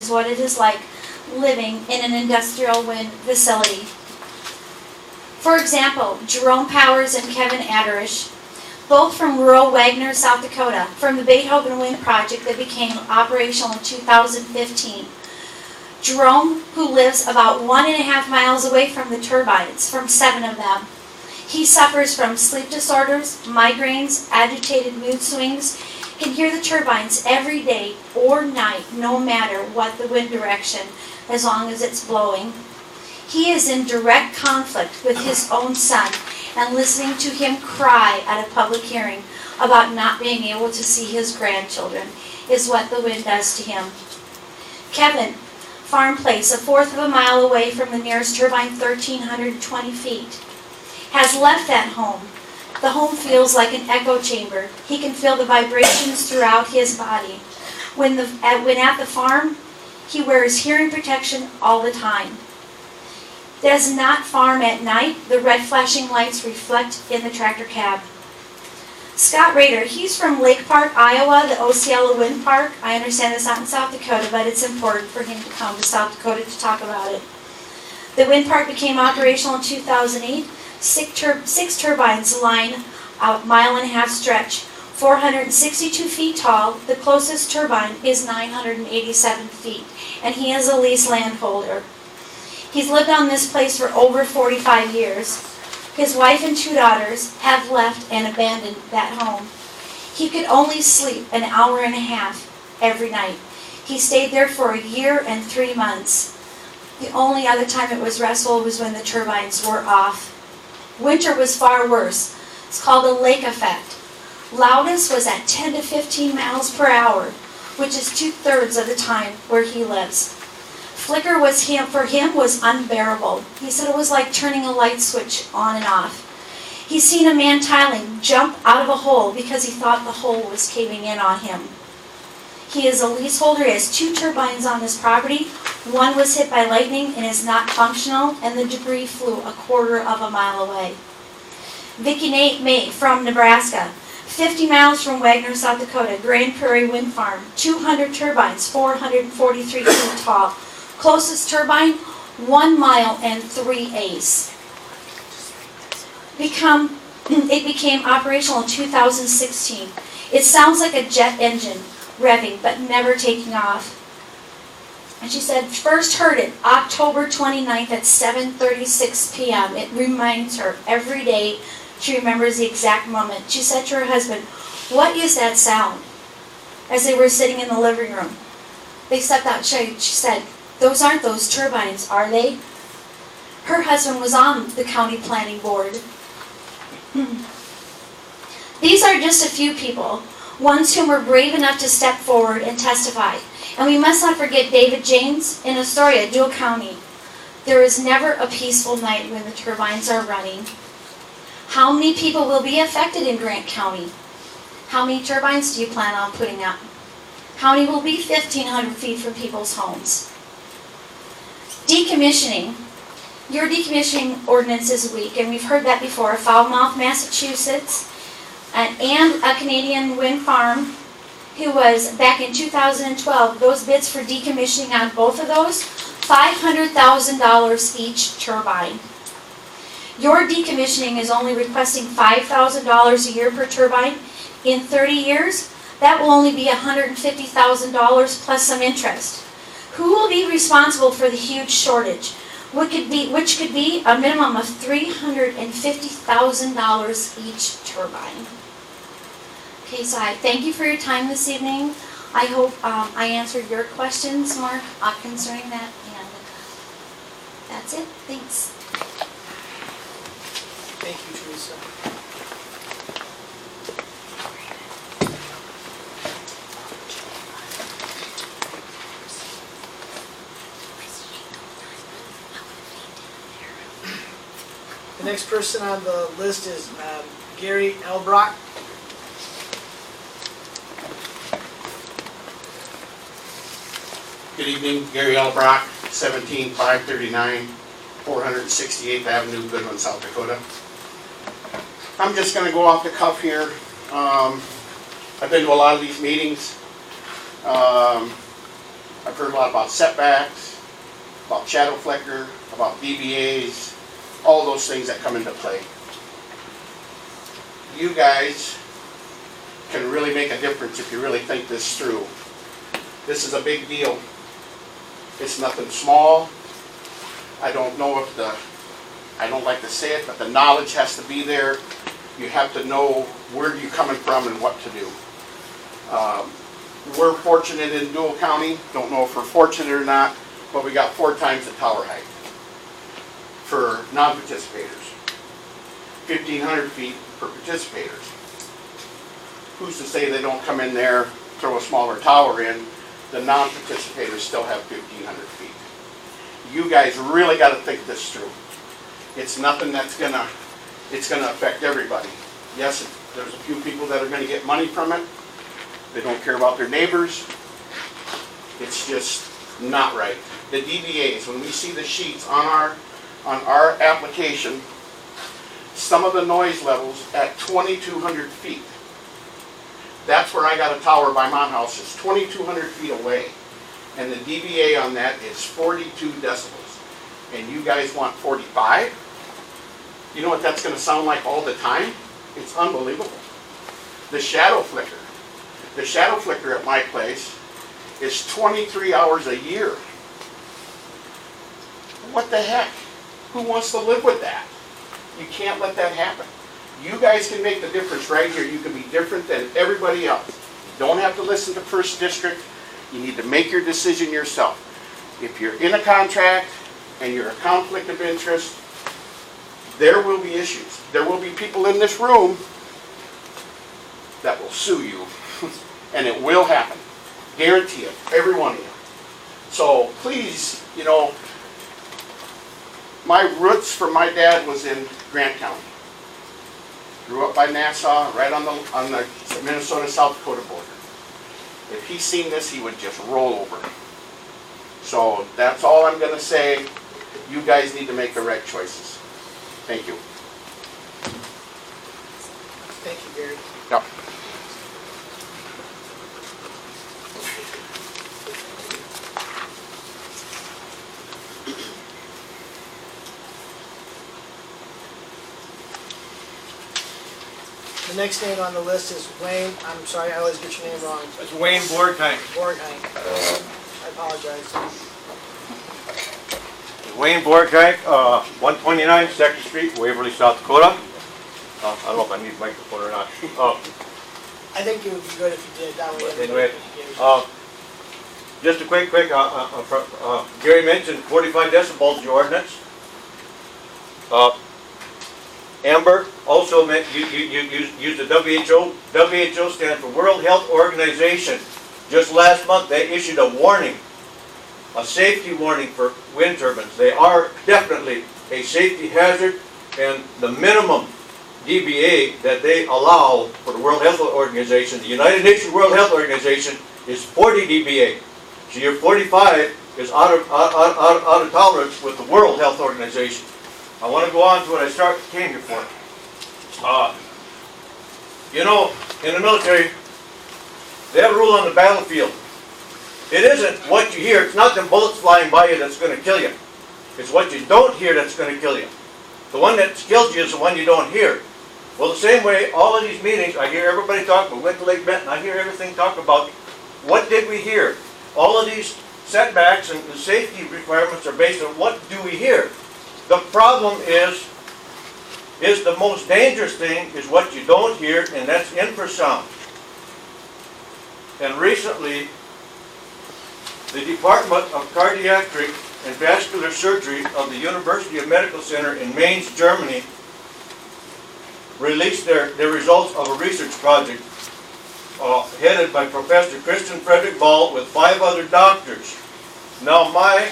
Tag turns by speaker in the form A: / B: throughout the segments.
A: turbines what it is like living in an industrial wind facility. For example, Jerome Powers and Kevin Aderish, both from rural Wagner, South Dakota, from the Beethoven Wind Project that became operational in 2015. Jerome, who lives about 1.5 miles away from the turbines, from 7 of them. He suffers from sleep disorders, migraines, agitated mood swings, can hear the turbines every day or night, no matter what the wind direction, as long as it's blowing. He is in direct conflict with his own son, and listening to him cry at a public hearing about not being able to see his grandchildren is what the wind does to him. Kevin, farm place, 1/4 of a mile away from the nearest turbine, 1,320 feet, has left that home. The home feels like an echo chamber. He can feel the vibrations throughout his body. When at the farm, he wears hearing protection all the time. Does not farm at night. The red flashing lights reflect in the tractor cab. Scott Rader, he's from Lake Park, Iowa, the Osceola Wind Park. I understand it's not in South Dakota, but it's important for him to come to South Dakota to talk about it. The wind park became operational in 2008. Six turbines line a 1.5-mile stretch, 462 feet tall. The closest turbine is 987 feet, and he is a lease landholder. He's lived on this place for over 45 years. His wife and 2 daughters have left and abandoned that home. He could only sleep an hour and a half every night. He stayed there for 1 year and 3 months. The only other time it was restful was when the turbines were off. Winter was far worse. It's called a lake effect. Loudest was at 10 to 15 miles per hour, which is 2/3 of the time where he lives. Flicker for him was unbearable. He said it was like turning a light switch on and off. He's seen a man tiling jump out of a hole because he thought the hole was caving in on him. He is a leaseholder. He has 2 turbines on his property. One was hit by lightning and is not functional, and the debris flew 1/4 of a mile away. Vicki May from Nebraska, 50 miles from Wagner, South Dakota, Grand Prairie Wind Farm, 200 turbines, 443 feet tall. Closest turbine, 1 mile and 3/8. It became operational in 2016. It sounds like a jet engine revving, but never taking off. And she said, first heard it October 29th at 7:36 p.m. It reminds her every day. She remembers the exact moment. She said to her husband, "What is that sound?" As they were sitting in the living room. They stepped outside. She said, "Those aren't those turbines, are they?" Her husband was on the county planning board. These are just a few people, ones whom were brave enough to step forward and testify. And we must not forget David James in Astoria, Dual County. There is never a peaceful night when the turbines are running. How many people will be affected in Grant County? How many turbines do you plan on putting up? How many will be 1,500 feet from people's homes? Decommissioning. Your decommissioning ordinance is weak, and we've heard that before. Falmouth, Massachusetts, and a Canadian wind farm who was, back in 2012, those bids for decommissioning on both of those, $500,000 each turbine. Your decommissioning is only requesting $5,000 a year per turbine. In 30 years, that will only be $150,000 plus some interest. Who will be responsible for the huge shortage, which could be a minimum of $350,000 each turbine? Okay, so I thank you for your time this evening. I hope I answered your questions, Mark, concerning that, and that's it. Thanks.
B: Thank you, Teresa. The next person on the list is Gary Elbrock.
C: Good evening, Gary Elbrock, 17539 468th Avenue, Goodwin, South Dakota. I'm just going to go off the cuff here. I've been to a lot of these meetings. I I've heard a lot about setbacks, about shadow flicker, about DBAs, all those things that come into play. You guys can really make a difference if you really think this through. This is a big deal. It's nothing small. I don't know if I don't like to say it, but the knowledge has to be there. You have to know where you're coming from and what to do. We're fortunate in Dual County. Don't know if we're fortunate or not, but we got 4 times the tower height for non-participators. 1,500 feet for participators. Who's to say they don't come in there, throw a smaller tower in? The non-participators still have 1,500 feet. You guys really got to think this through. It's nothing that's gonna affect everybody. Yes, there's a few people that are gonna get money from it. They don't care about their neighbors. It's just not right. The DBAs, when we see the sheets on our application, some of the noise levels at 2,200 feet. That's where I got a tower by my house. It's 2,200 feet away. And the DBA on that is 42 decibels. And you guys want 45? You know what that's going to sound like all the time? It's unbelievable. The shadow flicker. The shadow flicker at my place is 23 hours a year. What the heck? Who wants to live with that? You can't let that happen. You guys can make the difference right here. You can be different than everybody else. You don't have to listen to First District. You need to make your decision yourself. If you're in a contract and you're a conflict of interest, there will be issues. There will be people in this room that will sue you. And it will happen. Guarantee it. Every one of you. So please, you know, my roots from my dad was in Grant County. Grew up by Nassau, right on the Minnesota-South Dakota border. If he's seen this, he would just roll over. So that's all I'm going to say. You guys need to make the right choices. Thank you.
B: Thank you, Gary.
C: Yep.
B: The next name on the list is Wayne. I'm sorry, I always get your name wrong.
D: It's Wayne Borgheim.
B: Borgheim. I apologize.
D: Wayne Borgheim, 129 2nd Street, Waverly, South Dakota. I don't know if I need a microphone or not.
B: I think it would be good if you did that way.
D: Anyway, just a quick, Gary mentioned 45 decibels, the ordinance. Amber also meant you use the WHO. WHO stands for World Health Organization. Just last month they issued a warning, a safety warning for wind turbines. They are definitely a safety hazard, and the minimum dBA that they allow for the World Health Organization, the United Nations World Health Organization, is 40 dBA. So your 45 is out of tolerance with the World Health Organization. I want to go on to what I came here for. You know, in the military, they have a rule on the battlefield. It isn't what you hear. It's not the bullets flying by you that's going to kill you. It's what you don't hear that's going to kill you. The one that kills you is the one you don't hear. Well, the same way, all of these meetings, I hear everybody talk about, went to Lake Benton, I hear everything talk about, what did we hear? All of these setbacks and the safety requirements are based on what do we hear. The problem is the most dangerous thing is what you don't hear, and that's infrasound. And recently, the Department of Cardiac and Vascular Surgery of the University of Medical Center in Mainz, Germany, released their results of a research project headed by Professor Christian Frederick Ball with 5 other doctors. Now my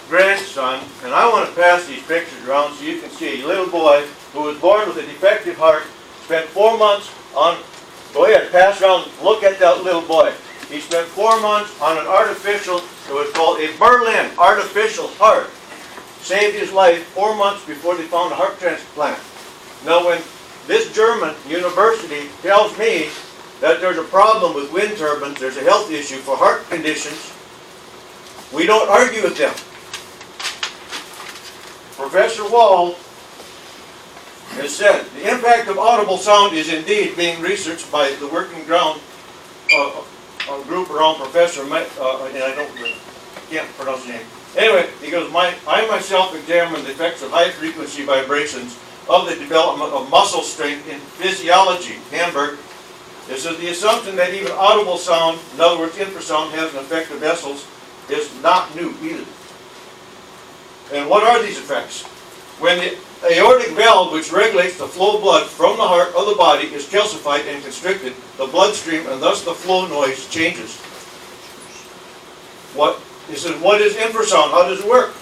D: grandson, and I want to pass these pictures around so you can see a little boy who was born with a defective heart, spent 4 months on, go ahead, pass around, look at that little boy. He spent 4 months on an artificial, it was called a Berlin artificial heart. Saved his life 4 months before they found a heart transplant. Now when this German university tells me that there's a problem with wind turbines, there's a health issue for heart conditions, We don't argue with them. Professor Wall has said, the impact of audible sound is indeed being researched by the working ground group around Professor, and I can't pronounce his name. Anyway, he goes, I myself examined the effects of high frequency vibrations of the development of muscle strength in physiology. Hamburg. This is the assumption that even audible sound, in other words infrasound, has an effect of vessels, is not new either. And what are these effects? When the aortic valve, which regulates the flow of blood from the heart of the body, is calcified and constricted, the bloodstream and thus the flow noise changes. He says, what is infrasound? How does it work?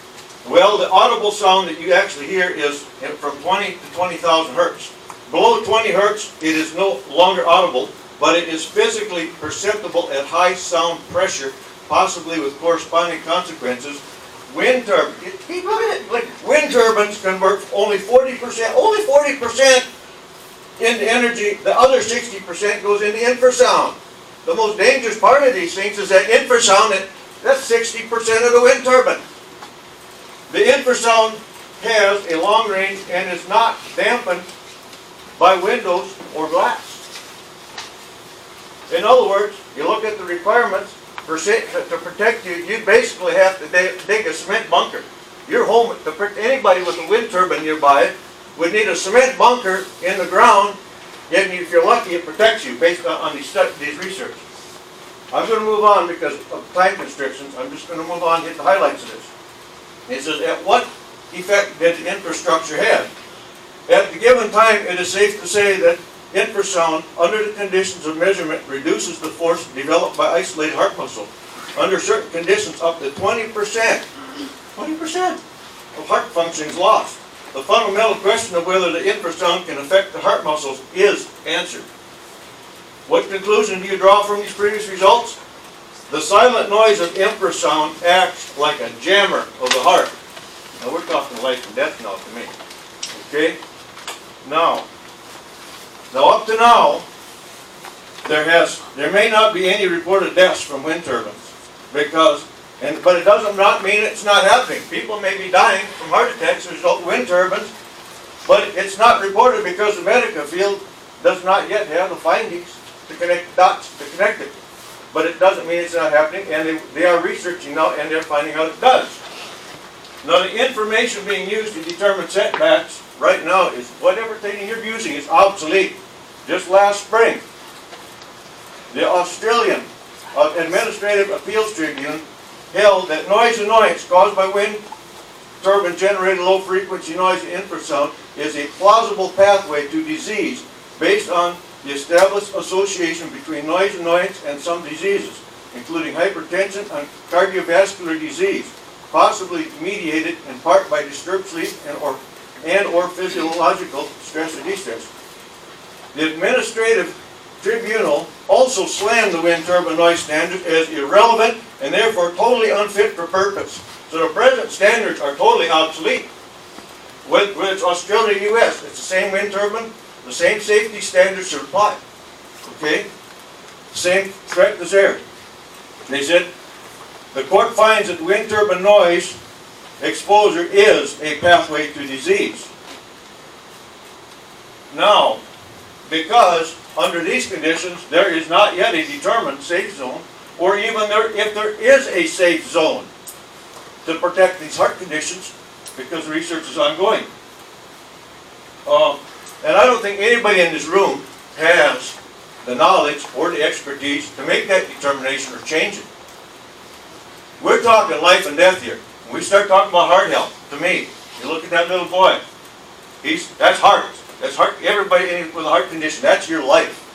D: Well, the audible sound that you actually hear is from 20 to 20,000 hertz. Below 20 hertz, it is no longer audible, but it is physically perceptible at high sound pressure, possibly with corresponding consequences. Wind turbines, keep looking at it, like wind turbines convert only 40% into energy. The other 60% goes into infrasound. The most dangerous part of these things is that infrasound, that's 60% of the wind turbine. The infrasound has a long range and is not dampened by windows or glass. In other words, you look at the requirements to protect you, you basically have to dig a cement bunker. Your home, anybody with a wind turbine nearby would need a cement bunker in the ground, and if you're lucky it protects you based on these research. I'm going to move on because of time constrictions. I'm just going to move on and hit the highlights of this. It says, at what effect did the infrastructure have? At the given time, it is safe to say that infrasound, under the conditions of measurement, reduces the force developed by isolated heart muscle. Under certain conditions, up to 20% of heart function is lost. The fundamental question of whether the infrasound can affect the heart muscles is answered. What conclusion do you draw from these previous results? The silent noise of infrasound acts like a jammer of the heart. Now we're talking life and death now to me. Okay? Now up to now, there may not be any reported deaths from wind turbines, but it does not mean it's not happening. People may be dying from heart attacks as a result of wind turbines, but it's not reported because the medical field does not yet have the findings to connect the dots to connect it. But it doesn't mean it's not happening, and they are researching now, and they're finding out it does. Now, the information being used to determine setbacks right now is whatever thing you're using is obsolete. Just last spring, the Australian Administrative Appeals Tribunal held that noise annoyance caused by wind turbine generated low frequency noise and infrasound is a plausible pathway to disease based on the established association between noise annoyance and some diseases, including hypertension and cardiovascular disease, possibly mediated in part by disturbed sleep and or physiological stress or distress. The Administrative Tribunal also slammed the wind turbine noise standards as irrelevant and therefore totally unfit for purpose. So the present standards are totally obsolete. Whether it's Australia or US, it's the same wind turbine, the same safety standards should apply. Okay? Same threat is there. They said, the court finds that wind turbine noise exposure is a pathway to disease. Now, because under these conditions there is not yet a determined safe zone, or even if there is a safe zone to protect these heart conditions, because research is ongoing. And I don't think anybody in this room has the knowledge or the expertise to make that determination or change it. We're talking life and death here. When we start talking about heart health, to me, you look at that little boy, that's heart. That's heart. Everybody with a heart condition, that's your life.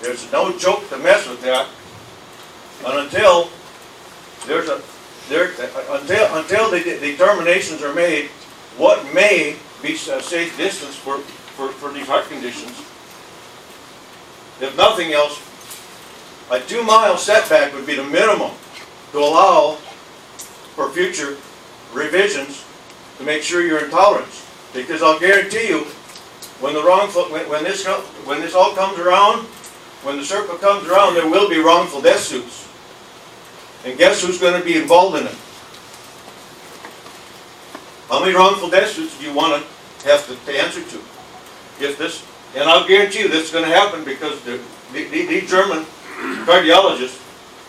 D: There's no joke to mess with that. And until the determinations are made, what may be a safe distance for these heart conditions. If nothing else, a 2-mile setback would be the minimum to allow for future revisions to make sure you're in tolerance. Because I'll guarantee you, when this all comes around, when the circle comes around, there will be wrongful death suits. And guess who's gonna be involved in it? How many wrongful deaths do you wanna have to answer to? If this, and I'll guarantee you this is gonna happen because these German cardiologists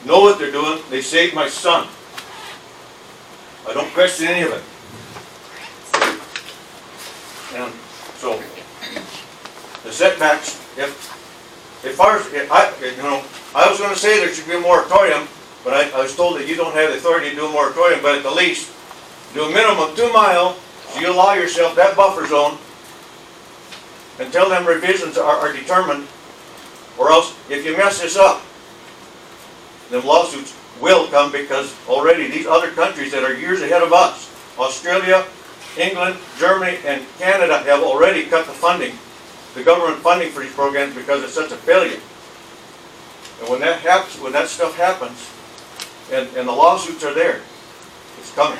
D: know what they're doing. They saved my son. I don't question any of it. And so, the setbacks, I was gonna say there should be a moratorium, but I was told that you don't have the authority to do a moratorium, but at the least, do a minimum 2 mile, so you allow yourself that buffer zone until them revisions are determined, or else, if you mess this up, then lawsuits will come because already these other countries that are years ahead of us, Australia, England, Germany, and Canada have already cut the funding, the government funding for these programs because it's such a failure. And when that happens, when that stuff happens, and the lawsuits are there, it's coming.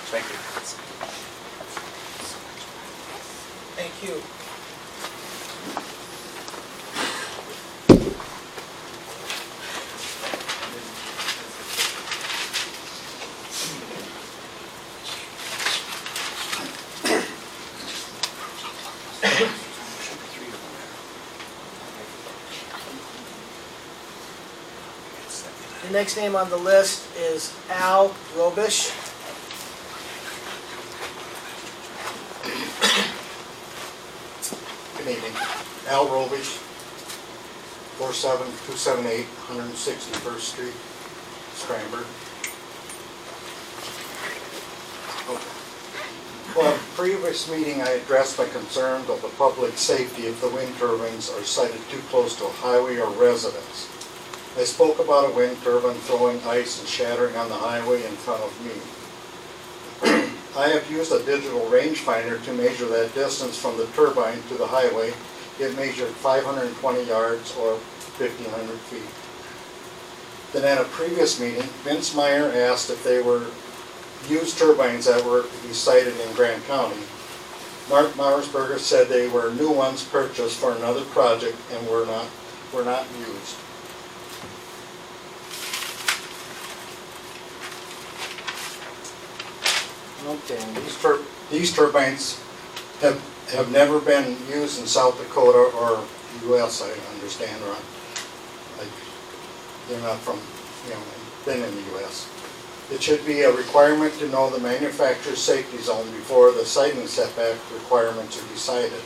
D: Thank you.
B: Thank you. The next name on the list is Al Robish.
E: Good evening. Al Robish, 47278 161st Street, Scranberg. Well, at the previous meeting, I addressed my concern of the public safety if the wind turbines are sited too close to a highway or residence. I spoke about a wind turbine throwing ice and shattering on the highway in front of me. I have used a digital rangefinder to measure that distance from the turbine to the highway. It measured 520 yards or 1,500 feet. Then at a previous meeting, Vince Meyer asked if they were used turbines that were to be sited in Grant County. Mark Mauersberger said they were new ones purchased for another project and were not used. Okay, and these turbines have never been used in South Dakota or U.S. I understand, or they're not from, been in the U.S. It should be a requirement to know the manufacturer's safety zone before the siting setback requirements are decided.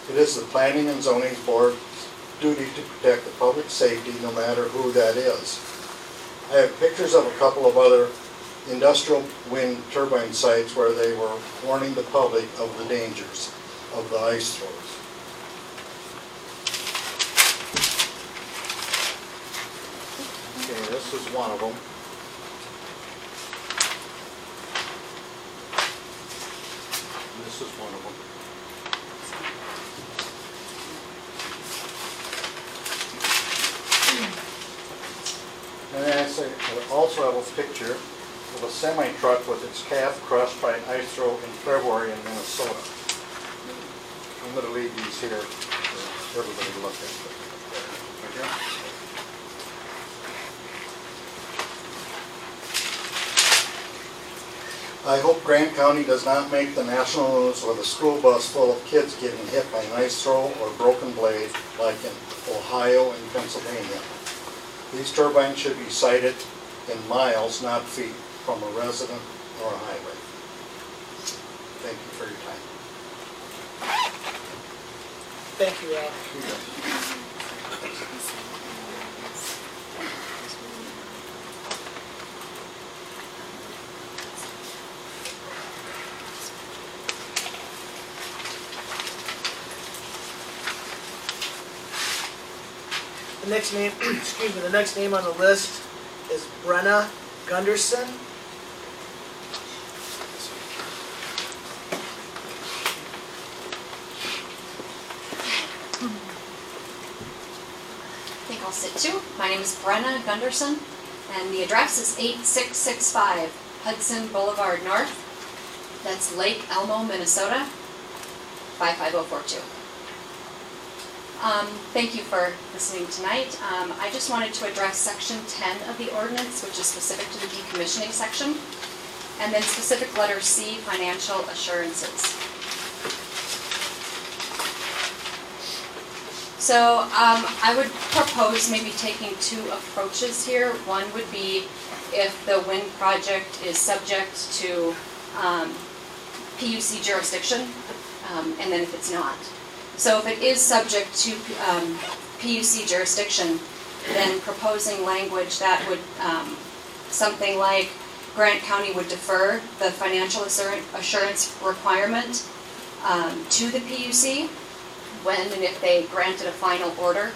E: It is the Planning and Zoning Board's duty to protect the public safety no matter who that is. I have pictures of a couple of other industrial wind turbine sites where they were warning the public of the dangers of the ice throws. Okay, this is one of them. This is one of them. And then I also have a picture of a semi-truck with its cab crushed by an ice throw in February in Minnesota. I'm going to leave these here for everybody to look at. Okay. I hope Grant County does not make the national news with a school bus full of kids getting hit by an ice throw or broken blade like in Ohio and Pennsylvania. These turbines should be sited in miles, not feet, from a resident or a highway. Thank you for your time.
B: Thank you, Al. The next name, the next name on the list is Brenna Gunderson.
F: I think I'll sit too. My name is Brenna Gunderson, and the address is 8665 Hudson Boulevard North. That's Lake Elmo, Minnesota, 55042. Thank you for listening tonight. I just wanted to address section 10 of the ordinance, which is specific to the decommissioning section, and then specific letter C, financial assurances. So I would propose maybe taking two approaches here. One would be if the wind project is subject to PUC jurisdiction, and then if it's not. So if it is subject to PUC jurisdiction, then proposing language that would, something like Grant County would defer the financial assurance requirement to the PUC when and if they granted a final order.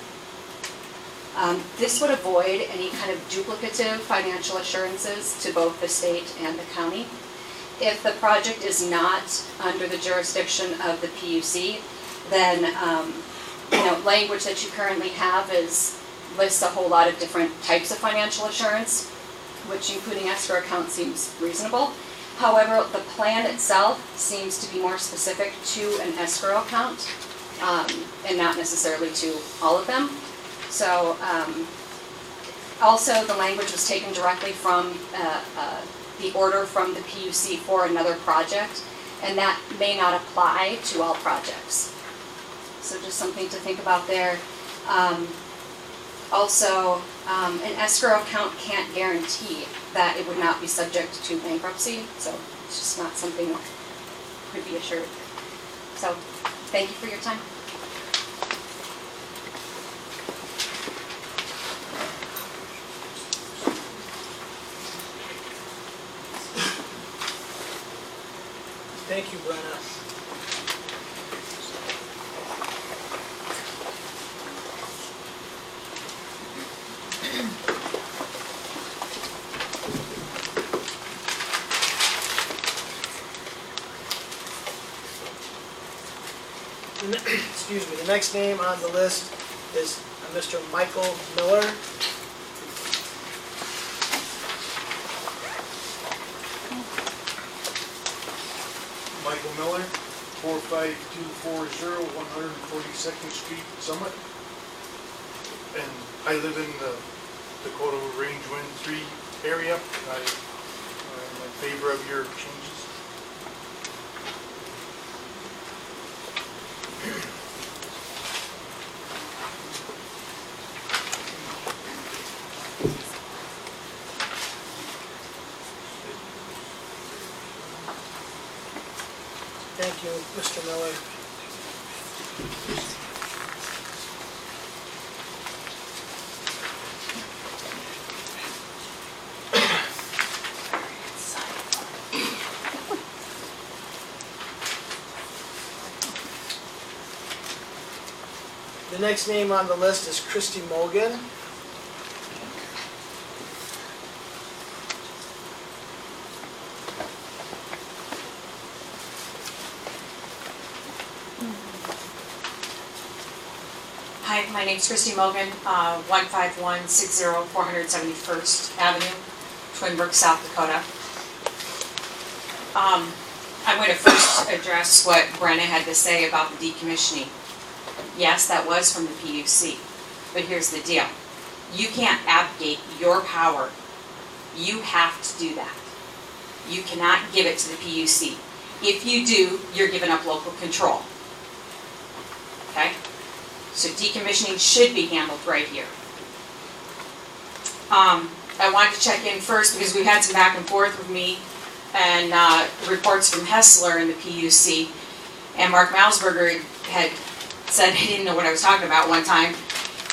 F: This would avoid any kind of duplicative financial assurances to both the state and the county. If the project is not under the jurisdiction of the PUC, then language that you currently have lists a whole lot of different types of financial assurance, which including escrow account seems reasonable. However, the plan itself seems to be more specific to an escrow account and not necessarily to all of them. So also the language was taken directly from the order from the PUC for another project, and that may not apply to all projects. So just something to think about there. Also, an escrow account can't guarantee that it would not be subject to bankruptcy, so it's just not something that could be assured. So, thank you for your time.
B: Thank you, Brenna. Excuse me, the next name on the list is Mr. Michael Miller.
G: Michael Miller, 45240 142nd Street, Summit. And I live in the Dakota Range Wind 3 area. I'm in favor of your changes.
B: Thank you, Mr. Miller. The next name on the list is Christy Mogan.
H: Hi, my name's Christy Mogan, 15160 471st Avenue, Twin Brook, South Dakota. I'm going to first address what Brenna had to say about the decommissioning. Yes, that was from the PUC, but here's the deal. You can't abdicate your power. You have to do that. You cannot give it to the PUC. If you do, you're giving up local control. Okay? So decommissioning should be handled right here. I wanted to check in first because we had some back and forth with me and reports from Hessler in the PUC, and Mark Malsberger had said he didn't know what I was talking about one time,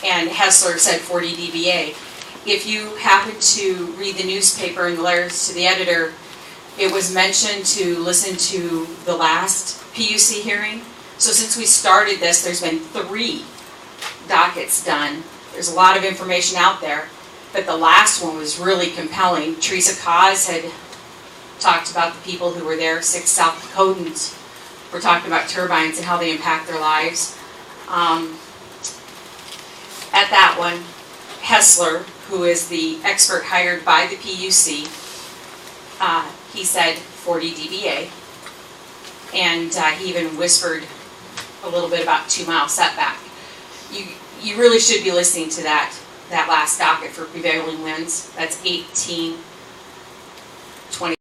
H: and Hessler said 40 dBA. If you happen to read the newspaper and the letters to the editor, it was mentioned to listen to the last PUC hearing. So since we started this, there's been 3 dockets done. There's a lot of information out there, but the last one was really compelling. Teresa Cause had talked about the people who were there. 6 South Dakotans were talking about turbines and how they impact their lives. At that one, Hessler, who is the expert hired by the PUC, he said 40 dBA, and he even whispered a little bit about 2-mile setback. you really should be listening to that last docket for prevailing winds. That's 18